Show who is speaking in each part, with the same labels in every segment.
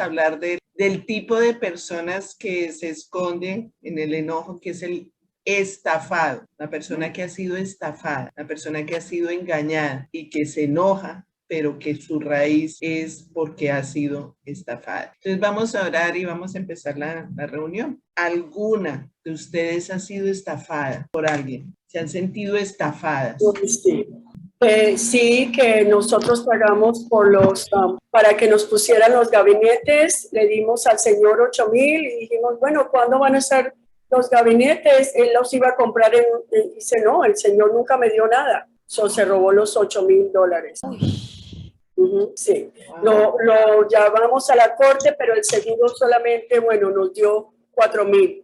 Speaker 1: hablar del tipo de personas que se esconden en el enojo, que es el estafado, la persona que ha sido estafada, la persona que ha sido engañada y que se enoja, pero que su raíz es porque ha sido estafada. Entonces vamos a orar y vamos a empezar la reunión. ¿Alguna de ustedes ha sido estafada por alguien? ¿Se han sentido estafadas?
Speaker 2: Sí. Sí, que nosotros pagamos por para que nos pusieran los gabinetes, le dimos al señor 8,000 y dijimos, bueno, ¿cuándo van a estar los gabinetes? Él los iba a comprar y dice, no, el señor nunca me dio nada. Se robó los $8,000. Sí,
Speaker 1: Wow.
Speaker 2: lo llevamos a la corte, pero el seguro solamente, bueno, nos dio 4,000.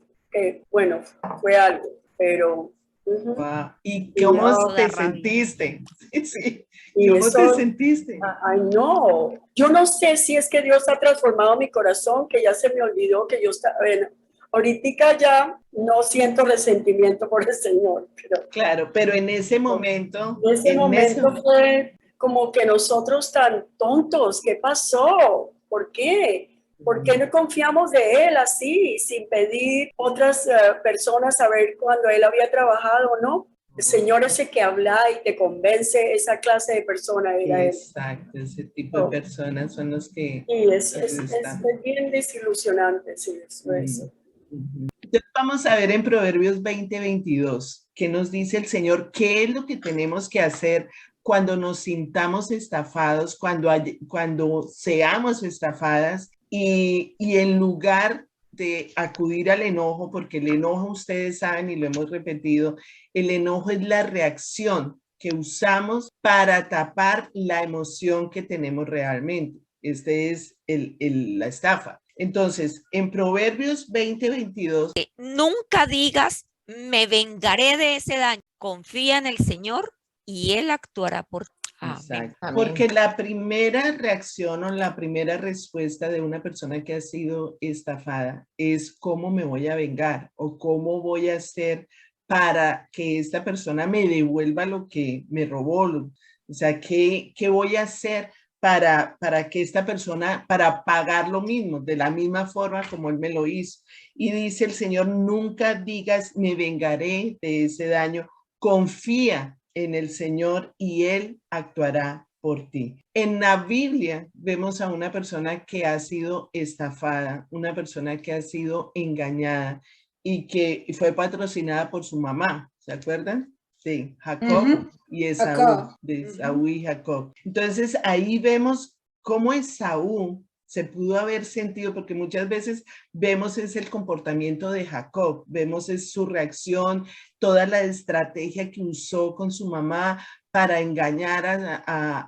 Speaker 2: Bueno, fue algo, pero...
Speaker 1: Wow. ¿Y
Speaker 2: Y,
Speaker 1: cómo te
Speaker 3: rabia.
Speaker 1: sentiste? Sí.
Speaker 2: Y
Speaker 1: ¿Cómo
Speaker 2: eso,
Speaker 1: te sentiste?
Speaker 2: ay, no. Yo no sé si es que Dios ha transformado mi corazón, que ya se me olvidó que yo estaba, bueno, ahorita ya no siento resentimiento por el Señor.
Speaker 1: Claro, pero en ese momento,
Speaker 2: En ese momento fue como que nosotros tan tontos, ¿qué pasó? ¿Por qué? ¿Por qué no confiamos de Él así, sin pedir otras personas a ver cuando Él había trabajado o no? El Señor ese que habla y te convence, esa clase de persona era Él.
Speaker 1: Exacto, ese tipo de personas son los que...
Speaker 2: Sí, es bien desilusionante, sí, eso.
Speaker 1: Entonces vamos a ver en Proverbios 20:22, ¿qué nos dice el Señor? ¿Qué es lo que tenemos que hacer cuando nos sintamos estafados, cuando seamos estafadas y en lugar de acudir al enojo, porque el enojo, ustedes saben y lo hemos repetido, el enojo es la reacción que usamos para tapar la emoción que tenemos realmente. Este es la estafa. Entonces, en Proverbios 20:22,
Speaker 3: Nunca digas, me vengaré de ese daño. Confía en el Señor y Él actuará por ti.
Speaker 1: exacto,
Speaker 3: Amén.
Speaker 1: porque la primera reacción o la primera respuesta de una persona que ha sido estafada es cómo me voy a vengar o cómo voy a hacer para que esta persona me devuelva lo que me robó. O sea, ¿qué voy a hacer para que esta persona, para pagar lo mismo, de la misma forma como él me lo hizo? Y dice el Señor, nunca digas, me vengaré de ese daño. Confía en el Señor y Él actuará por ti. En la Biblia vemos a una persona que ha sido estafada, una persona que ha sido engañada y que fue patrocinada por su mamá, ¿se acuerdan? Sí, Jacob y Esaú, de Esaú y Jacob. Entonces ahí vemos cómo Esaú se pudo haber sentido, porque muchas veces vemos es el comportamiento de Jacob, vemos es su reacción, toda la estrategia que usó con su mamá para engañar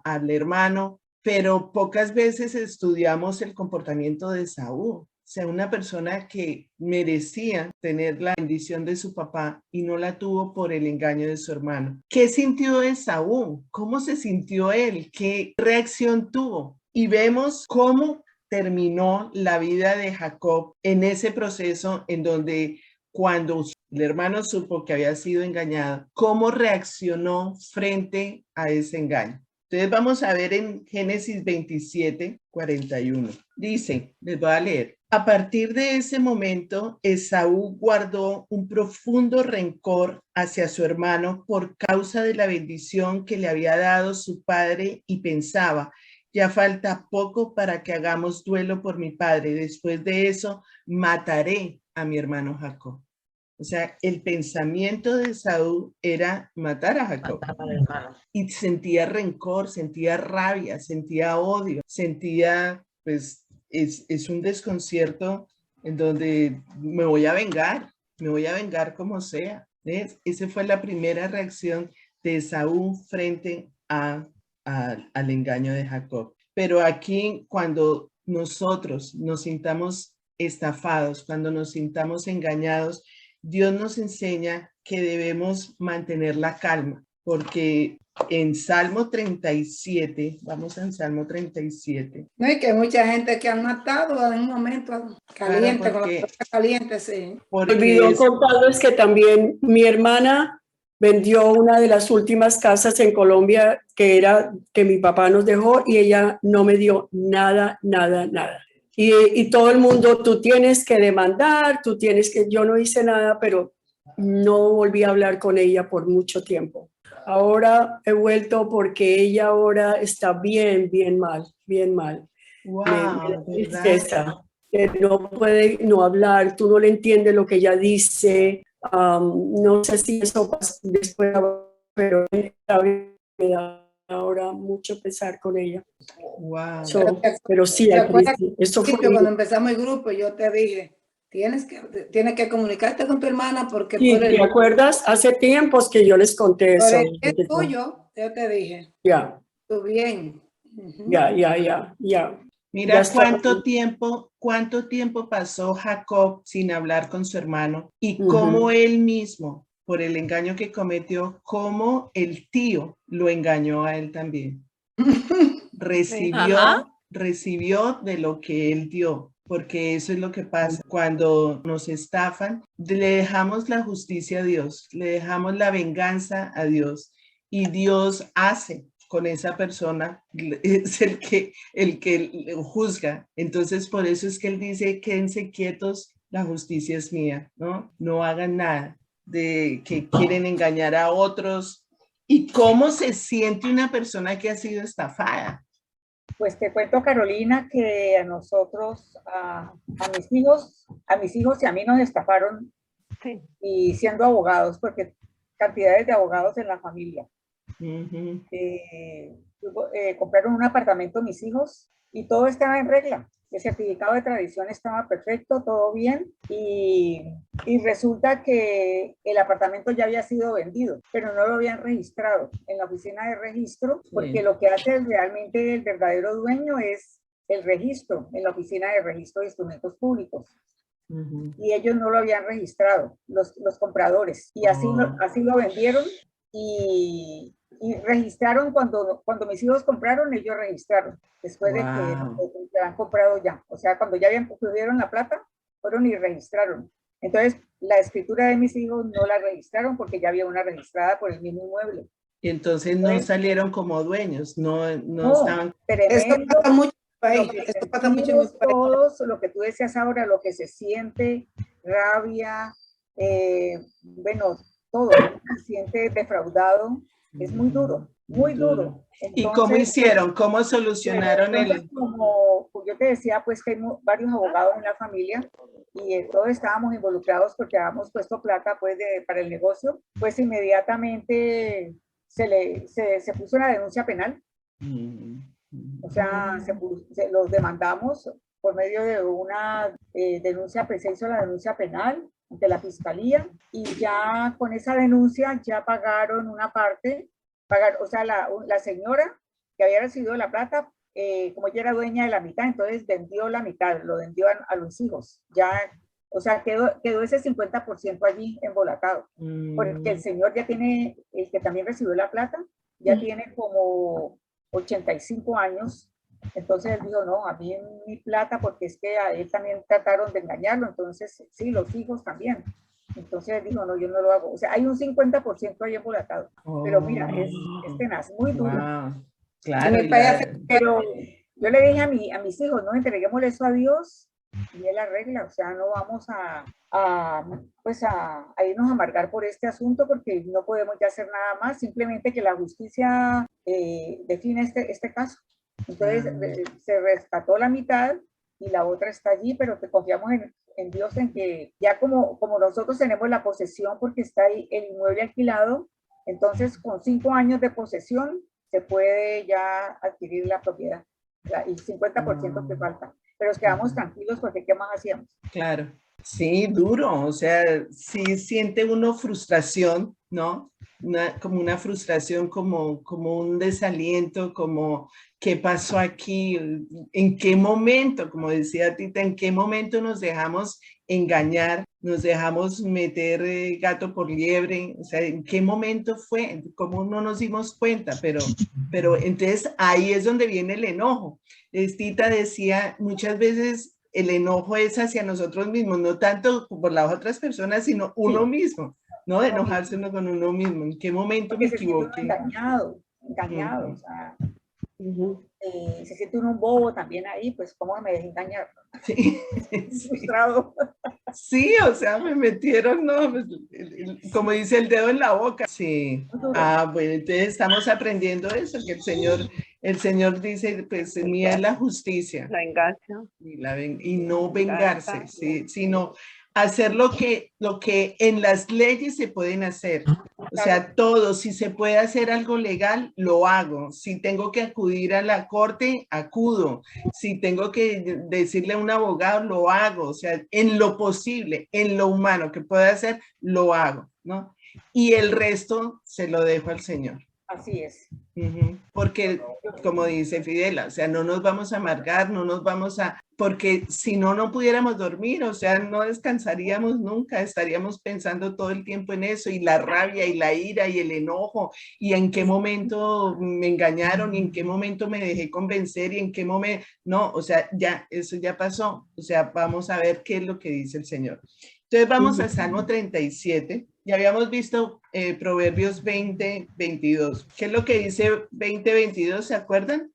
Speaker 1: al hermano, pero pocas veces estudiamos el comportamiento de Saúl. O sea, una persona que merecía tener la bendición de su papá y no la tuvo por el engaño de su hermano. ¿Qué sintió Esaú? ¿Cómo se sintió él? ¿Qué reacción tuvo? Y vemos cómo terminó la vida de Jacob en ese proceso en donde cuando el hermano supo que había sido engañado, cómo reaccionó frente a ese engaño. Entonces vamos a ver en Génesis 27:41. Dice, les voy a leer. A partir de ese momento, Esaú guardó un profundo rencor hacia su hermano por causa de la bendición que le había dado su padre y pensaba, ya falta poco para que hagamos duelo por mi padre. Después de eso, mataré a mi hermano Jacob. O sea, el pensamiento de Saúl era matar a Jacob. Y sentía rencor, sentía rabia, sentía odio, sentía, pues, es un desconcierto en donde me voy a vengar como sea. ¿Ves? Esa fue la primera reacción de Saúl frente al engaño de Jacob. Pero aquí, cuando nosotros nos sintamos estafados, cuando nos sintamos engañados, Dios nos enseña que debemos mantener la calma, porque en Salmo 37, vamos en Salmo 37.
Speaker 4: No, y que mucha gente que han matado en un momento caliente,
Speaker 1: claro, porque,
Speaker 4: con la cosa caliente, sí.
Speaker 2: Olvidó contarles que también mi hermana vendió una de las últimas casas en Colombia que mi papá nos dejó y ella no me dio nada. Y todo el mundo, tú tienes que demandar, tú tienes que, yo no hice nada, pero no volví a hablar con ella por mucho tiempo. Ahora he vuelto porque ella ahora está bien, bien mal, bien mal. Me da
Speaker 1: Wow, ¿verdad?
Speaker 2: tristeza, que no puede no hablar, tú no le entiendes lo que ella dice. No sé si eso pasa después, pero me da ahora mucho pesar con ella.
Speaker 1: Wow.
Speaker 2: Pero sí,
Speaker 4: ¿Te
Speaker 2: al
Speaker 4: acuerdas
Speaker 2: principio, eso
Speaker 4: al
Speaker 2: fue
Speaker 4: principio cuando empezamos el grupo? Yo te dije, tienes que comunicarte con tu hermana porque
Speaker 2: sí, ¿te acuerdas? Hace tiempos que yo les conté
Speaker 4: por
Speaker 2: eso.
Speaker 4: el bien tuyo, yo te dije,
Speaker 2: Ya,
Speaker 4: tu bien. Ujú.
Speaker 2: ya. Ya
Speaker 1: Mira
Speaker 2: está.
Speaker 1: cuánto tiempo pasó Jacob sin hablar con su hermano y
Speaker 2: Ujú.
Speaker 1: cómo él mismo, por el engaño que cometió, cómo el tío lo engañó a él también.
Speaker 3: Ajá.
Speaker 1: Recibió de lo que él dio, porque eso es lo que pasa cuando nos estafan. Le dejamos la justicia a Dios, le dejamos la venganza a Dios y Dios hace con esa persona, es el que juzga. Entonces, por eso es que él dice, quédense quietos, la justicia es mía, ¿no? No hagan nada de que quieren engañar a otros. ¿Y cómo se siente una persona que ha sido estafada?
Speaker 5: Pues te cuento, Carolina, que a nosotros, a mis hijos y a mí nos estafaron y siendo abogados, porque cantidades de abogados en la familia.
Speaker 1: Ujú.
Speaker 5: Compraron un apartamento mis hijos y todo estaba en regla. El certificado de tradición estaba perfecto, todo bien, y resulta que el apartamento ya había sido vendido, pero no lo habían registrado en la oficina de registro, porque lo que hace realmente el verdadero dueño es el registro en la oficina de registro de instrumentos públicos.
Speaker 1: Ujú.
Speaker 5: Y ellos no lo habían registrado, los compradores, y así lo vendieron y registraron cuando mis hijos compraron, ellos registraron, después de que han comprado ya. O sea, cuando ya tuvieron la plata, fueron y registraron. Entonces, la escritura de mis hijos no la registraron porque ya había una registrada por el mismo inmueble.
Speaker 1: Y entonces no salieron como dueños, no estaban.
Speaker 4: Esto
Speaker 5: Tremendo.
Speaker 4: pasa mucho en mi
Speaker 5: Lo
Speaker 4: país.
Speaker 5: que
Speaker 4: Esto pasa mucho en mi
Speaker 5: sentimos
Speaker 4: país.
Speaker 5: todos, lo que tú decías ahora, lo que se siente, rabia, bueno, todo, se siente defraudado, es muy duro, muy duro.
Speaker 1: ¿Y cómo
Speaker 5: Entonces,
Speaker 1: hicieron? ¿Cómo solucionaron
Speaker 5: entonces, como yo te decía, pues que hay varios abogados en la familia y todos estábamos involucrados porque habíamos puesto plata pues para el negocio, pues inmediatamente se puso una denuncia penal. O sea, los demandamos por medio de una denuncia, pues se hizo la denuncia penal de la fiscalía y ya con esa denuncia ya pagaron una parte, o sea, la señora que había recibido la plata, como ella era dueña de la mitad, entonces vendió la mitad, lo vendió a los hijos. Ya, o sea, quedó ese 50% allí embolatado, porque el señor ya tiene, el que también recibió la plata, ya tiene como 85 años. Entonces él dijo, no, a mí mi plata, porque es que a él también trataron de engañarlo, entonces sí, los hijos también. Entonces él dijo, no, yo no lo hago. O sea, hay un 50% ahí embolatado. Pero mira, es tenaz, muy duro.
Speaker 1: Claro,
Speaker 5: pero yo le dije a mis hijos, no, entreguémosle eso a Dios y él arregla. O sea, no vamos a irnos a amargar por este asunto porque no podemos ya hacer nada más, simplemente que la justicia define este caso. Entonces se rescató la mitad y la otra está allí, pero que confiamos en Dios, en que ya como nosotros tenemos la posesión porque está ahí el inmueble alquilado, entonces con 5 años de posesión se puede ya adquirir la propiedad, y 50% que falta. Pero nos quedamos tranquilos porque ¿qué más hacíamos?
Speaker 1: Claro, sí, duro, o sea, sí siente uno frustración, ¿no? Como una frustración, como un desaliento, como ¿qué pasó aquí? ¿En qué momento? Como decía Tita, ¿en qué momento nos dejamos engañar? Nos dejamos meter gato por liebre, o sea, ¿en qué momento fue? ¿Cómo no nos dimos cuenta? Pero entonces ahí es donde viene el enojo. Tita decía, muchas veces el enojo es hacia nosotros mismos, no tanto por las otras personas, sino uno mismo, ¿no? De enojarse uno con uno mismo. ¿En qué momento me equivoqué?
Speaker 5: Engañado, o sea,
Speaker 2: Ujú.
Speaker 5: Se siente uno un bobo también ahí, pues cómo me dejé engañar,
Speaker 1: Sí,
Speaker 5: frustrado.
Speaker 1: sí, o sea, me metieron, ¿no? Pues, como dice el dedo en la boca. Sí.
Speaker 5: Muy duro.
Speaker 1: Ah, bueno, entonces estamos aprendiendo eso, que el Señor dice, pues mía es la justicia.
Speaker 6: La venganza.
Speaker 1: Y no vengarse,
Speaker 6: Venganza.
Speaker 1: ¿sí? Sino hacer lo que en las leyes se pueden hacer. O sea, todo, si se puede hacer algo legal, lo hago. Si tengo que acudir a la corte, acudo. Si tengo que decirle a un abogado, lo hago. O sea, en lo posible, en lo humano que pueda hacer, lo hago, ¿no? Y el resto se lo dejo al Señor.
Speaker 5: Así es.
Speaker 1: Porque, como dice Fidela, o sea, no nos vamos a amargar, no nos vamos a, porque si no, no pudiéramos dormir, o sea, no descansaríamos nunca, estaríamos pensando todo el tiempo en eso, y la rabia, y la ira, y el enojo, y en qué momento me engañaron, y en qué momento me dejé convencer, y en qué momento, no, o sea, ya, eso ya pasó, o sea, vamos a ver qué es lo que dice el Señor. Entonces vamos a Salmo 37. Ya habíamos visto Proverbios 20, 22. ¿Qué es lo que dice 20, 22? ¿Se acuerdan?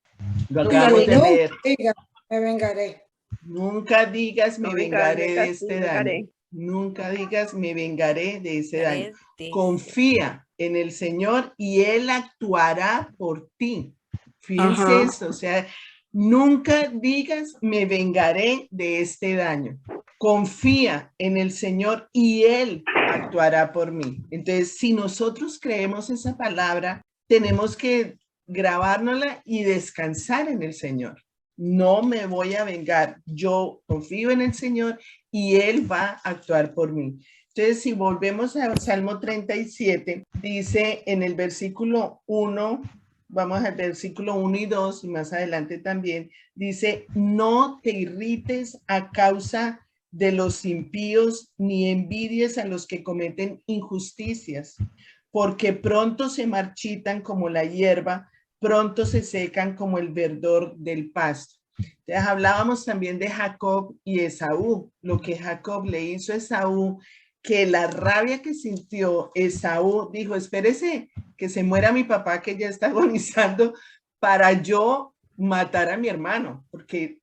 Speaker 1: Lo acabamos de leer.
Speaker 4: Diga, me vengaré.
Speaker 1: Nunca digas me
Speaker 6: No
Speaker 1: vengaré
Speaker 6: vengaré,
Speaker 1: de este daño.
Speaker 6: castigaré.
Speaker 1: Nunca digas me vengaré de ese daño.
Speaker 3: De
Speaker 1: Confía en el Señor y Él actuará por ti. Fíjense
Speaker 2: Ajá.
Speaker 1: eso, o sea, nunca digas me vengaré de este daño. Confía en el Señor y Él actuará por mí. Entonces, si nosotros creemos esa palabra, tenemos que grabárnosla y descansar en el Señor. No me voy a vengar, yo confío en el Señor y Él va a actuar por mí. Entonces, si volvemos al Salmo 37, dice en el versículo 1, vamos al versículo 1 y 2, y más adelante también, dice, no te irrites a causa de los impíos, ni envidies a los que cometen injusticias, porque pronto se marchitan como la hierba, pronto se secan como el verdor del pasto. Entonces, hablábamos también de Jacob y Esaú, lo que Jacob le hizo a Esaú, que la rabia que sintió Esaú, dijo, espérese que se muera mi papá que ya está agonizando para yo matar a mi hermano, porque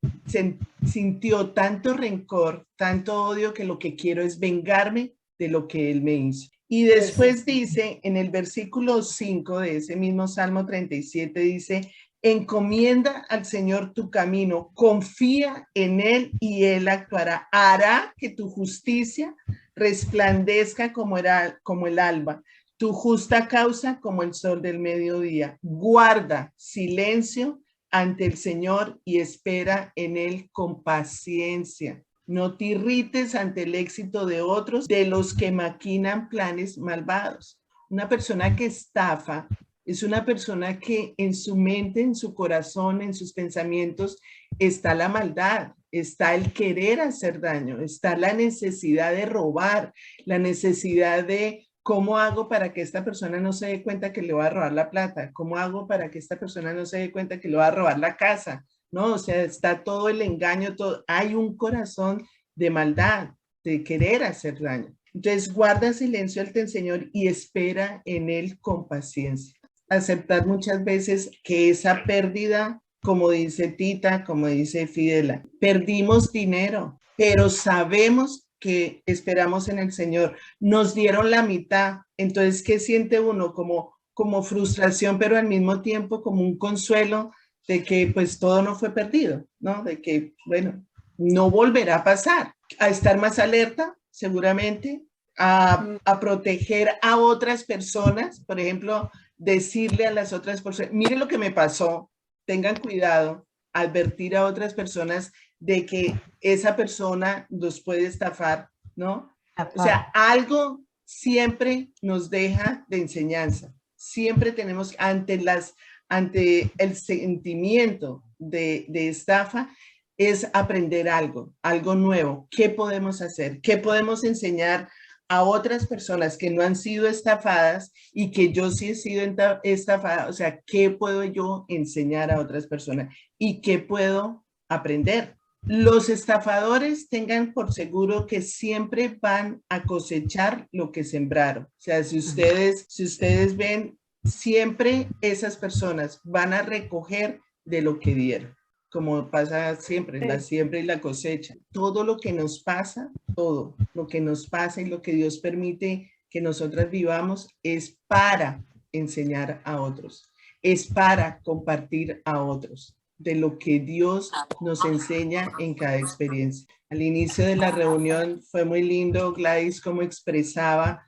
Speaker 1: sintió tanto rencor, tanto odio, que lo que quiero es vengarme de lo que él me hizo. Y después dice, en el versículo 5 de ese mismo Salmo 37, dice, encomienda al Señor tu camino, confía en Él y Él actuará. Hará que tu justicia resplandezca como el alba, tu justa causa como el sol del mediodía. Guarda silencio ante el Señor y espera en Él con paciencia. No te irrites ante el éxito de otros, de los que maquinan planes malvados. Una persona que estafa es una persona que en su mente, en su corazón, en sus pensamientos está la maldad, está el querer hacer daño, está la necesidad de robar, la necesidad de ¿cómo hago para que esta persona no se dé cuenta que le va a robar la plata? ¿Cómo hago para que esta persona no se dé cuenta que le va a robar la casa? ¿No? O sea, está todo el engaño, todo. Hay un corazón de maldad, de querer hacer daño. Entonces, guarda silencio ante el Señor y espera en Él con paciencia. Aceptar muchas veces que esa pérdida, como dice Tita, como dice Fidela, perdimos dinero, pero sabemos que esperamos en el Señor. Nos dieron la mitad. Entonces, ¿qué siente uno? Como frustración, pero al mismo tiempo como un consuelo de que pues todo no fue perdido, ¿no? De que, bueno, no volverá a pasar. A estar más alerta, seguramente, a proteger a otras personas, por ejemplo, decirle a las otras personas, mire lo que me pasó, tengan cuidado, advertir a otras personas de que esa persona los puede estafar, ¿no? O sea, algo siempre nos deja de enseñanza. Siempre tenemos ante el sentimiento de estafa, es aprender algo nuevo. ¿Qué podemos hacer? ¿Qué podemos enseñar a otras personas que no han sido estafadas y que yo sí he sido estafada? O sea, ¿qué puedo yo enseñar a otras personas? ¿Y qué puedo aprender? Los estafadores tengan por seguro que siempre van a cosechar lo que sembraron. O sea, si ustedes ven, siempre esas personas van a recoger de lo que dieron. Como pasa siempre, la siembra y la cosecha. Todo lo que nos pasa, todo lo que nos pasa y lo que Dios permite que nosotras vivamos es para enseñar a otros, es para compartir a otros de lo que Dios nos enseña en cada experiencia. Al inicio de la reunión fue muy lindo, Gladys, cómo expresaba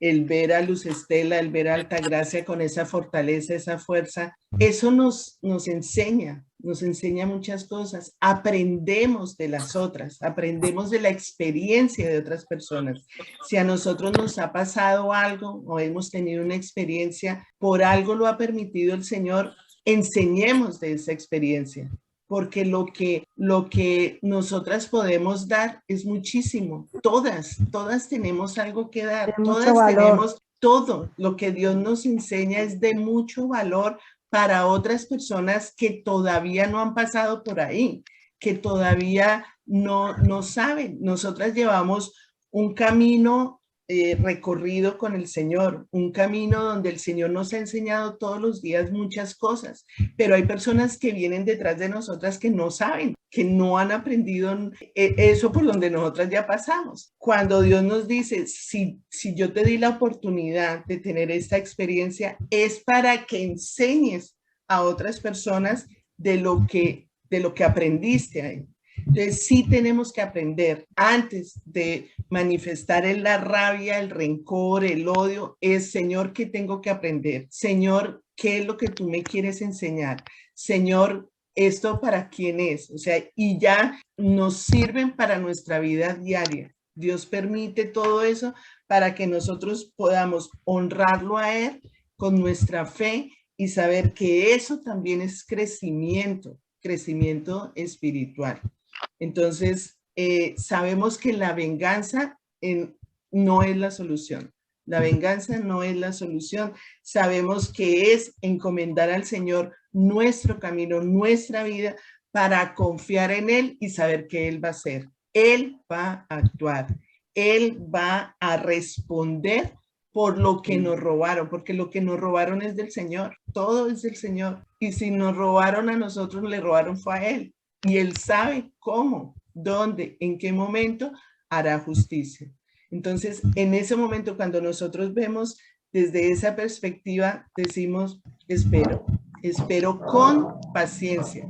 Speaker 1: el ver a Luz Estela, el ver a Altagracia con esa fortaleza, esa fuerza. Eso nos enseña muchas cosas. Aprendemos de las otras, aprendemos de la experiencia de otras personas. Si a nosotros nos ha pasado algo o hemos tenido una experiencia, por algo lo ha permitido el Señor, enseñemos de esa experiencia. Porque lo que nosotras podemos dar es muchísimo. Todas tenemos algo que dar. Todas tenemos todo. Lo que Dios nos enseña es de mucho valor para otras personas que todavía no han pasado por ahí, que todavía no saben. Nosotras llevamos un camino recorrido con el Señor, un camino donde el Señor nos ha enseñado todos los días muchas cosas, pero hay personas que vienen detrás de nosotras que no saben, que no han aprendido eso por donde nosotras ya pasamos. Cuando Dios nos dice, si yo te di la oportunidad de tener esta experiencia, es para que enseñes a otras personas de lo que aprendiste ahí. Entonces sí tenemos que aprender antes de manifestar la rabia, el rencor, el odio, es Señor, ¿qué tengo que aprender? Señor, ¿qué es lo que tú me quieres enseñar? Señor, ¿esto para quién es? O sea, y ya nos sirven para nuestra vida diaria. Dios permite todo eso para que nosotros podamos honrarlo a Él con nuestra fe y saber que eso también es crecimiento espiritual. Entonces, sabemos que la venganza no es la solución. La venganza no es la solución. Sabemos que es encomendar al Señor nuestro camino, nuestra vida, para confiar en Él y saber que Él va a hacer. Él va a actuar. Él va a responder por lo que nos robaron, porque lo que nos robaron es del Señor. Todo es del Señor. Y si nos robaron a nosotros, le robaron fue a Él. Y Él sabe cómo, dónde, en qué momento hará justicia. Entonces, en ese momento, cuando nosotros vemos desde esa perspectiva, decimos, espero con paciencia.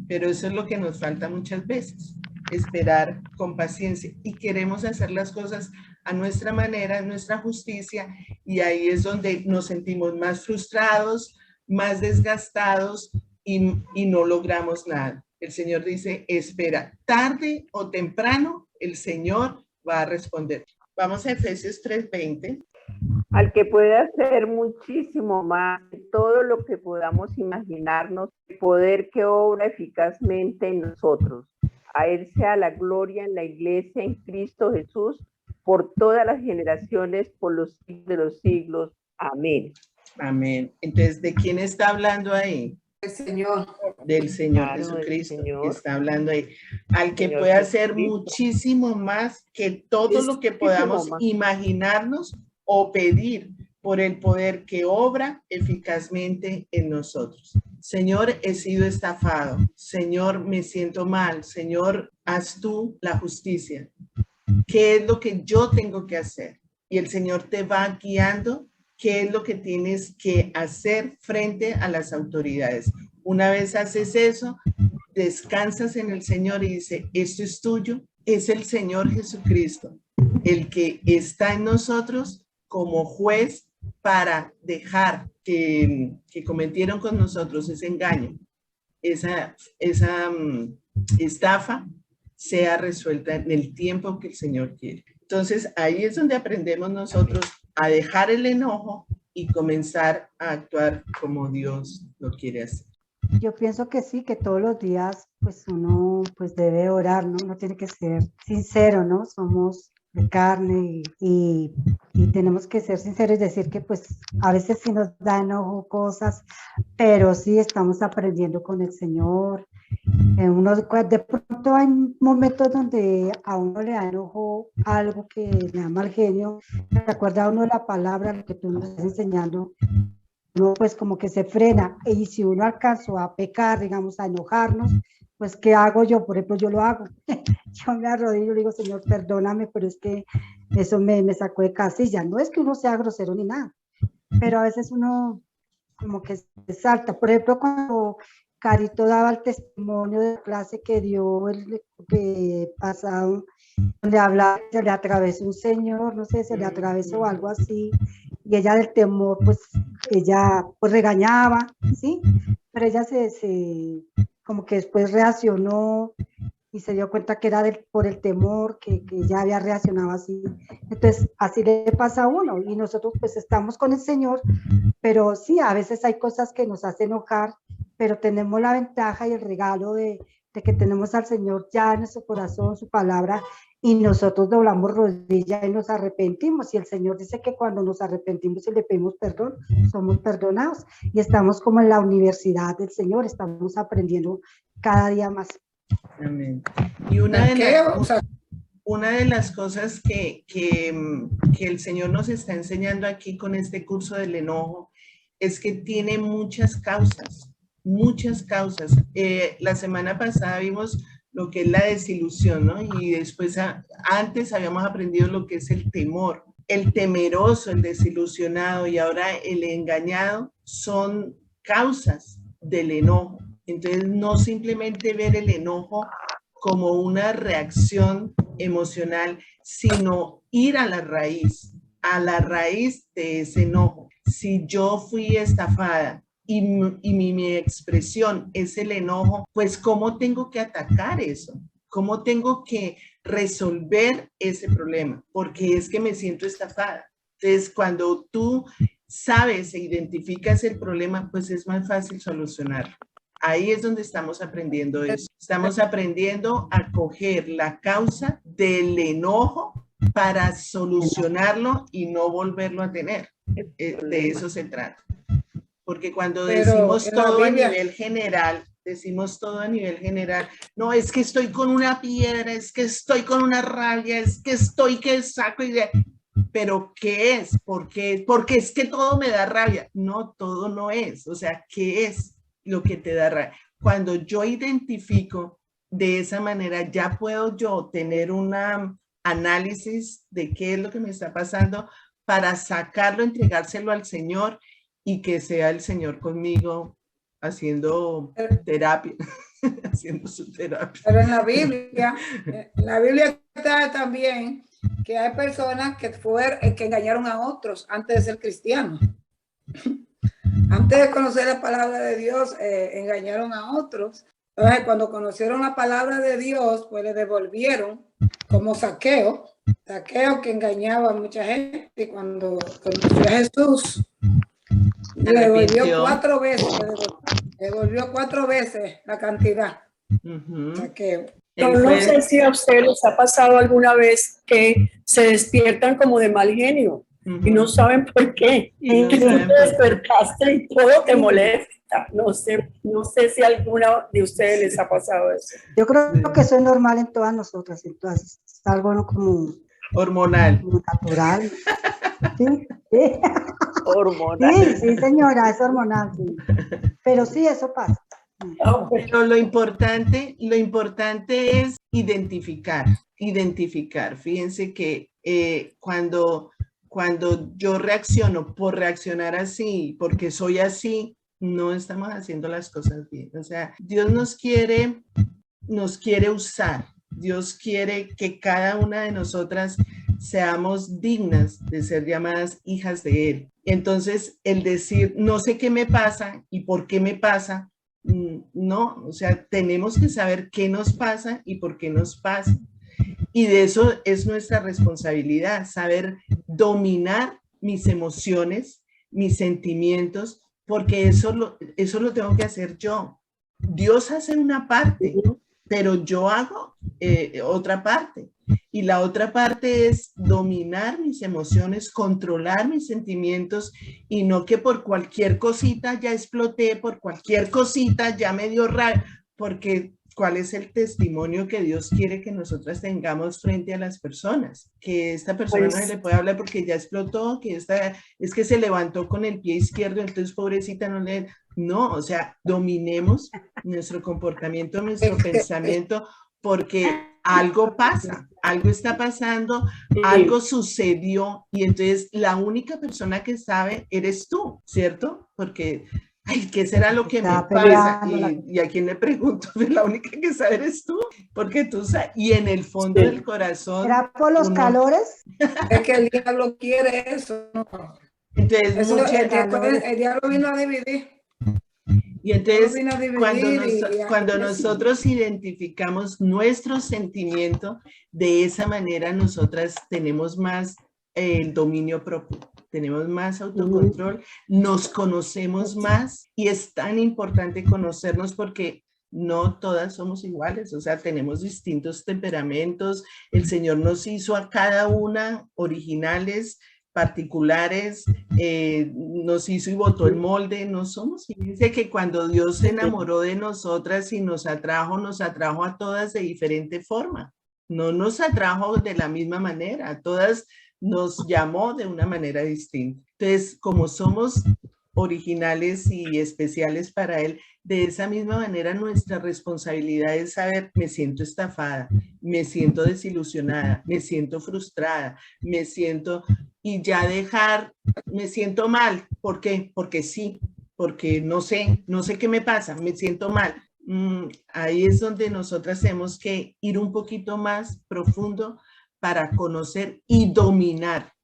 Speaker 1: Pero eso es lo que nos falta muchas veces, esperar con paciencia. Y queremos hacer las cosas a nuestra manera, a nuestra justicia, y ahí es donde nos sentimos más frustrados, más desgastados y no logramos nada. El Señor dice, espera, tarde o temprano, el Señor va a responder. Vamos a Efesios 3:20.
Speaker 6: Al que puede hacer muchísimo más de todo lo que podamos imaginarnos, el poder que obra eficazmente en nosotros. A Él sea la gloria en la iglesia, en Cristo Jesús, por todas las generaciones, por los siglos de los siglos. Amén.
Speaker 1: Amén. Entonces, ¿de quién está hablando ahí?
Speaker 4: El Señor.
Speaker 1: Del Señor
Speaker 6: Claro,
Speaker 1: Jesucristo,
Speaker 6: del Señor.
Speaker 1: que está hablando ahí. Al que
Speaker 6: Señor
Speaker 1: puede hacer
Speaker 6: Jesucristo.
Speaker 1: muchísimo más que todo lo que podamos
Speaker 6: más.
Speaker 1: imaginarnos o pedir por el poder que obra eficazmente en nosotros. Señor, he sido estafado. Señor, me siento mal. Señor, haz tú la justicia. ¿Qué es lo que yo tengo que hacer? Y el Señor te va guiando qué es lo que tienes que hacer frente a las autoridades. Una vez haces eso, descansas en el Señor y dice, esto es tuyo, es el Señor Jesucristo, el que está en nosotros como juez para dejar que cometieron con nosotros ese engaño, esa estafa, sea resuelta en el tiempo que el Señor quiere. Entonces, ahí es donde aprendemos nosotros a dejar el enojo y comenzar a actuar como Dios lo quiere hacer.
Speaker 7: Yo pienso que sí, que todos los días pues uno pues debe orar, ¿no? Uno tiene que ser sincero, ¿no? Somos de carne y tenemos que ser sinceros y decir que pues a veces sí nos da enojo cosas, pero sí estamos aprendiendo con el Señor. De pronto hay momentos donde a uno le da enojo algo que le da mal genio. ¿Se acuerda uno de la palabra que tú nos estás enseñando? uno pues como que se frena, y si uno alcanzó a pecar, digamos, a enojarnos, pues ¿qué hago yo? Por ejemplo, yo lo hago, yo me arrodillo y le digo, Señor, perdóname, pero es que eso me sacó de casilla. No es que uno sea grosero ni nada, pero a veces uno como que se salta. Por ejemplo, cuando Carito daba el testimonio de la clase que dio el que pasado, donde hablaba, se le atravesó un señor, no sé, se le atravesó algo así, y ella del temor, pues ella pues regañaba, ¿sí? Pero ella como que después reaccionó y se dio cuenta que era por el temor que ya había reaccionado así. Entonces, así le pasa a uno, y nosotros pues estamos con el Señor, pero sí, a veces hay cosas que nos hacen enojar, pero tenemos la ventaja y el regalo de que tenemos al Señor ya en nuestro corazón, su palabra, y nosotros doblamos rodillas y nos arrepentimos, y el Señor dice que cuando nos arrepentimos y le pedimos perdón, somos perdonados, y estamos como en la universidad del Señor, estamos aprendiendo cada día más.
Speaker 1: Amén. Y una de las cosas que el Señor nos está enseñando aquí con este curso del enojo es que tiene muchas causas, muchas causas. La semana pasada vimos lo que es la desilusión, ¿no? Y después, antes habíamos aprendido lo que es el temor. El temeroso, el desilusionado y ahora el engañado son causas del enojo. Entonces, no simplemente ver el enojo como una reacción emocional, sino ir a la raíz de ese enojo. Si yo fui estafada y mi expresión es el enojo, pues ¿cómo tengo que atacar eso? ¿Cómo tengo que resolver ese problema? Porque es que me siento estafada. Entonces, cuando tú sabes e identificas el problema, pues es más fácil solucionarlo. Ahí es donde estamos aprendiendo eso. Estamos aprendiendo a coger la causa del enojo para solucionarlo y no volverlo a tener. De eso se trata. Porque cuando decimos todo a nivel general, no, es que estoy con una piedra, es que estoy con una rabia, es que estoy que saco idea. ¿Pero qué es? ¿Por qué? Porque es que todo me da rabia. No, todo no es. O sea, ¿qué es lo que te da rabia? Cuando yo identifico de esa manera, ya puedo yo tener un análisis de qué es lo que me está pasando para sacarlo, entregárselo al Señor y que sea el Señor conmigo haciendo terapia, haciendo su terapia.
Speaker 4: Pero en la Biblia está también que hay personas que engañaron a otros antes de ser cristianos. Antes de conocer la palabra de Dios, engañaron a otros. Entonces, cuando conocieron la palabra de Dios, pues le devolvieron, como Zaqueo que engañaba a mucha gente. Cuando conoció a Jesús, le devolvió 4 veces, la cantidad. Zaqueo.
Speaker 2: No sé si a ustedes les ha pasado alguna vez que se despiertan como de mal genio y no saben por qué. Y tú te despertaste y todo te molesta. No sé si a alguna de ustedes les ha pasado eso.
Speaker 7: Yo creo que eso es normal en todas nosotras, entonces es algo como
Speaker 1: hormonal,
Speaker 7: como natural. Sí, sí.
Speaker 6: Hormonal.
Speaker 7: Sí, señora, es hormonal, sí. Pero sí, eso pasa.
Speaker 1: Pero lo importante es identificar. Fíjense que cuando yo reacciono por reaccionar así, porque soy así, no estamos haciendo las cosas bien. O sea, Dios nos quiere usar. Dios quiere que cada una de nosotras seamos dignas de ser llamadas hijas de Él. Entonces, el decir, no sé qué me pasa y por qué me pasa, no, o sea, tenemos que saber qué nos pasa y por qué nos pasa. Y de eso es nuestra responsabilidad, saber dominar mis emociones, mis sentimientos, porque eso lo tengo que hacer yo. Dios hace una parte, pero yo hago otra parte. Y la otra parte es dominar mis emociones, controlar mis sentimientos y no que por cualquier cosita ya exploté, por cualquier cosita ya me dio rabia, porque ¿Cuál es el testimonio que Dios quiere que nosotras tengamos frente a las personas? Que esta persona no se le puede hablar porque ya explotó, que es que se levantó con el pie izquierdo, entonces pobrecita no le... No, o sea, dominemos nuestro comportamiento, nuestro pensamiento, porque algo pasa, algo está pasando, algo sucedió y entonces la única persona que sabe eres tú, ¿cierto? Porque... Ay, ¿qué será lo que me pasa? ¿Y a quién le pregunto? La única que sabe eres tú, porque tú sabes, y en el fondo del corazón...
Speaker 7: ¿Será por los calores?
Speaker 4: Es que el diablo quiere eso.
Speaker 1: Entonces,
Speaker 4: eso el diablo vino a dividir.
Speaker 1: Y entonces, cuando nosotros identificamos nuestro sentimiento, de esa manera nosotras tenemos más el dominio propio. Tenemos más autocontrol, nos conocemos más y es tan importante conocernos porque no todas somos iguales, o sea, tenemos distintos temperamentos, el Señor nos hizo a cada una originales, particulares, nos hizo y botó el molde, no somos. Y dice que cuando Dios se enamoró de nosotras y nos atrajo a todas de diferente forma, no nos atrajo de la misma manera, a todas nos llamó de una manera distinta. Entonces, como somos originales y especiales para Él, de esa misma manera nuestra responsabilidad es saber, me siento estafada, me siento desilusionada, me siento frustrada, me siento, y ya dejar, me siento mal. ¿Por qué? Porque sí, porque no sé qué me pasa, me siento mal. Ahí es donde nosotras tenemos que ir un poquito más profundo para conocer y dominar.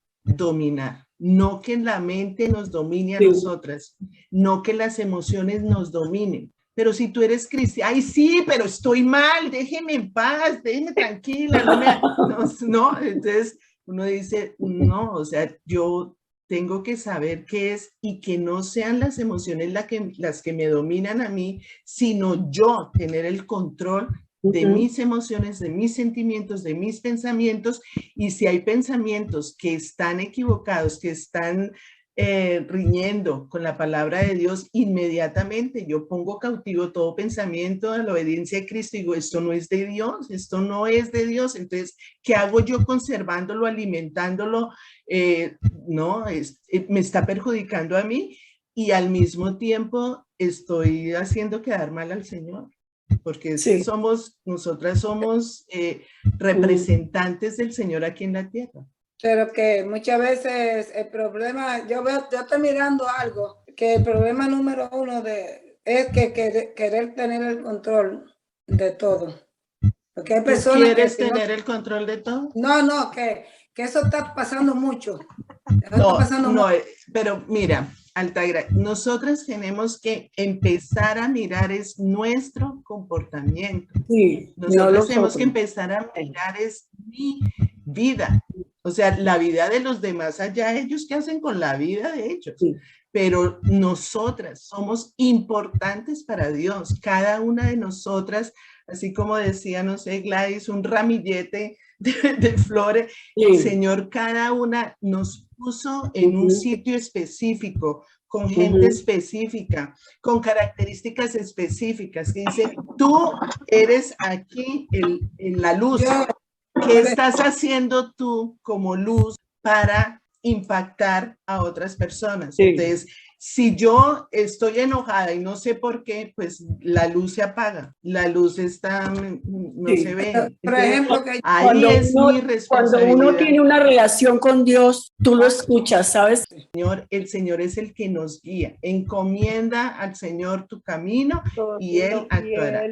Speaker 1: No que la mente nos domine a nosotras, no que las emociones nos dominen. Pero si tú eres cristiana, ay sí, pero estoy mal, déjeme en paz, déjeme tranquila. No, entonces uno dice, no, o sea, yo tengo que saber qué es y que no sean las emociones las que me dominan a mí, sino yo tener el control de mis emociones, de mis sentimientos, de mis pensamientos, y si hay pensamientos que están equivocados, que están riñendo con la palabra de Dios, inmediatamente yo pongo cautivo todo pensamiento a la obediencia de Cristo y digo, esto no es de Dios, esto no es de Dios. Entonces, ¿qué hago yo conservándolo, alimentándolo? No, me está perjudicando a mí y al mismo tiempo estoy haciendo quedar mal al Señor. Porque nosotras somos representantes del Señor aquí en la tierra.
Speaker 4: Pero que muchas veces el problema, yo estoy mirando algo, que el problema número uno es que querer tener el control de todo. Porque hay personas
Speaker 1: ¿Quieres tener el control de todo?
Speaker 4: No, que eso está pasando mucho.
Speaker 1: Pero mira, Altagra, nosotras tenemos que empezar a mirar es nuestro comportamiento.
Speaker 2: Sí,
Speaker 1: nosotros tenemos que empezar a mirar es mi vida. O sea, la vida de los demás allá, ellos qué hacen con la vida de ellos. Sí. Pero nosotras somos importantes para Dios. Cada una de nosotras, así como decía, no sé, Gladys, un ramillete de flores. Sí. El Señor, cada una nos puso en un sitio específico, con gente específica, con características específicas, que dice, tú eres aquí en la luz. ¿Qué estás haciendo tú como luz para impactar a otras personas? Sí. Entonces, si yo estoy enojada y no sé por qué, pues la luz se apaga, la luz está, no se ve. Entonces,
Speaker 2: por ejemplo, ahí es mi responsabilidad. Cuando uno tiene una relación con Dios, tú lo escuchas, ¿sabes?
Speaker 1: El Señor es el que nos guía. Encomienda al Señor tu camino y Él actuará.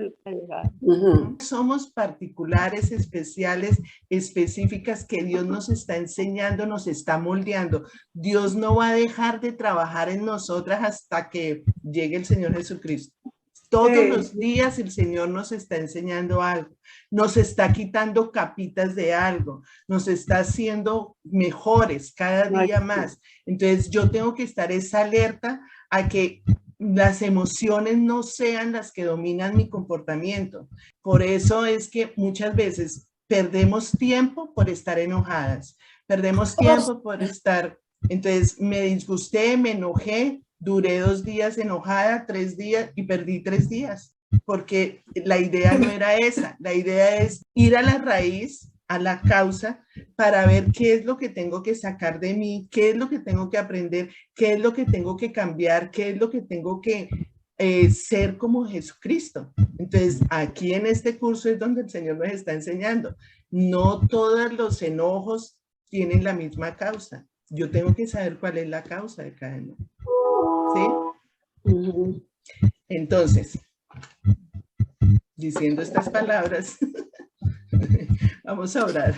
Speaker 1: Somos particulares, especiales, específicas que Dios nos está enseñando, nos está moldeando. Dios no va a dejar de trabajar en nosotras hasta que llegue el Señor Jesucristo. Todos los días el Señor nos está enseñando algo, nos está quitando capitas de algo, nos está haciendo mejores cada día más. Entonces yo tengo que estar esa alerta a que las emociones no sean las que dominan mi comportamiento. Por eso es que muchas veces perdemos tiempo por estar enojadas, perdemos tiempo por estar... Entonces me disgusté, me enojé, duré 2 días enojada, 3 días y perdí 3 días. porque la idea no era esa, la idea es ir a la raíz, a la causa, para ver qué es lo que tengo que sacar de mí, qué es lo que tengo que aprender, qué es lo que tengo que cambiar, qué es lo que tengo que ser como Jesucristo. Entonces, aquí en este curso es donde el Señor nos está enseñando. No todos los enojos tienen la misma causa. Yo tengo que saber cuál es la causa de cada enojo. ¿Sí? Entonces, diciendo estas palabras, vamos a orar.